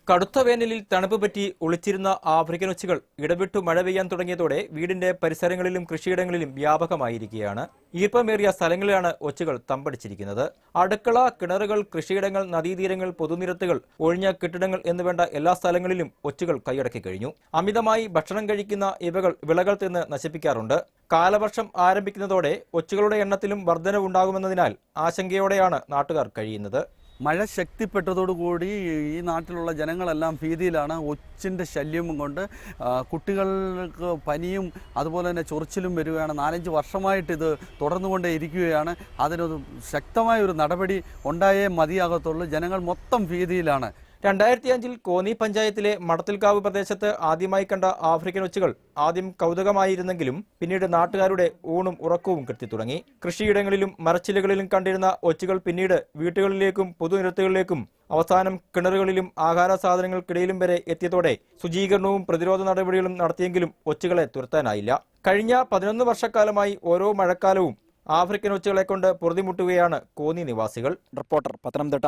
കടുത്ത വേനലിൽ തണുപ്പ് പറ്റി ഒളിച്ചിരുന്ന ആഫ്രിക്കൻ ഒച്ചുകൾ ഇടവിട്ടു മഴ പെയ്യാൻ തുടങ്ങിയതോടെ വീടിന്റെ പരിസരങ്ങളിലും കൃഷിയിടങ്ങളിലും വ്യാപകമായിരിക്കുകയാണ്. ഈർപ്പമേറിയ സ്ഥലങ്ങളിലാണ് ഒച്ചുകൾ തമ്പടിച്ചിരിക്കുന്നത്. അടുക്കള, കിണറുകൾ, കൃഷിയിടങ്ങൾ, നദീതീരങ്ങൾ, പൊതുനിരത്തുകൾ, ഒഴിഞ്ഞ കെട്ടിടങ്ങൾ എന്നുവേണ്ട എല്ലാ സ്ഥലങ്ങളിലും ഒച്ചുകൾ കൈയടക്കി കഴിഞ്ഞു. അമിതമായി ഭക്ഷണം കഴിക്കുന്ന ഇവകൾ വിളകൾ തിന്ന് നശിപ്പിക്കാറുണ്ട്. കാലവർഷം ആരംഭിക്കുന്നതോടെ ഒച്ചുകളുടെ എണ്ണത്തിലും വർധനവുണ്ടാകുമെന്നതിനാൽ ആശങ്കയോടെയാണ് നാട്ടുകാർ കഴിയുന്നത്. മഴ ശക്തിപ്പെട്ടതോടുകൂടി ഈ നാട്ടിലുള്ള ജനങ്ങളെല്ലാം ഭീതിയിലാണ്. ഒച്ചിൻ്റെ ശല്യം കൊണ്ട് കുട്ടികൾക്ക് പനിയും അതുപോലെ തന്നെ ചൊറിച്ചിലും വരികയാണ്. 4-5 വർഷമായിട്ട് ഇത് തുടർന്നുകൊണ്ടേ ഇരിക്കുകയാണ്. അതിനൊരു ശക്തമായ ഒരു നടപടി ഉണ്ടായേ മതിയാകത്തുള്ളൂ. ജനങ്ങൾ മൊത്തം ഭീതിയിലാണ്. 2005-ൽ കോന്നി പഞ്ചായത്തിലെ മടത്തിൽക്കാവ് പ്രദേശത്ത് ആദ്യമായി കണ്ട ആഫ്രിക്കൻ ഒച്ചുകൾ ആദ്യം കൗതുകമായിരുന്നെങ്കിലും പിന്നീട് നാട്ടുകാരുടെ ഊണും ഉറക്കവും കെട്ടിത്തുടങ്ങി. കൃഷിയിടങ്ങളിലും മരച്ചിലകളിലും കണ്ടിരുന്ന ഒച്ചുകൾ പിന്നീട് വീട്ടുകളിലേക്കും പൊതുനിരത്തുകളിലേക്കും അവസാനം കിണറുകളിലും ആഹാര സാധനങ്ങൾക്കിടയിലും വരെ എത്തിയതോടെ ശുചീകരണവും പ്രതിരോധ നടപടികളും നടത്തിയെങ്കിലും ഒച്ചുകളെ തുരത്താനായില്ല. കഴിഞ്ഞ 11 വർഷക്കാലമായി ഓരോ മഴക്കാലവും ആഫ്രിക്കൻ ഒച്ചുകളെ കൊണ്ട് പൊറുതിമുട്ടുകയാണ് കോന്നി നിവാസികൾ. റിപ്പോർട്ടർ, പത്തനംതിട്ട.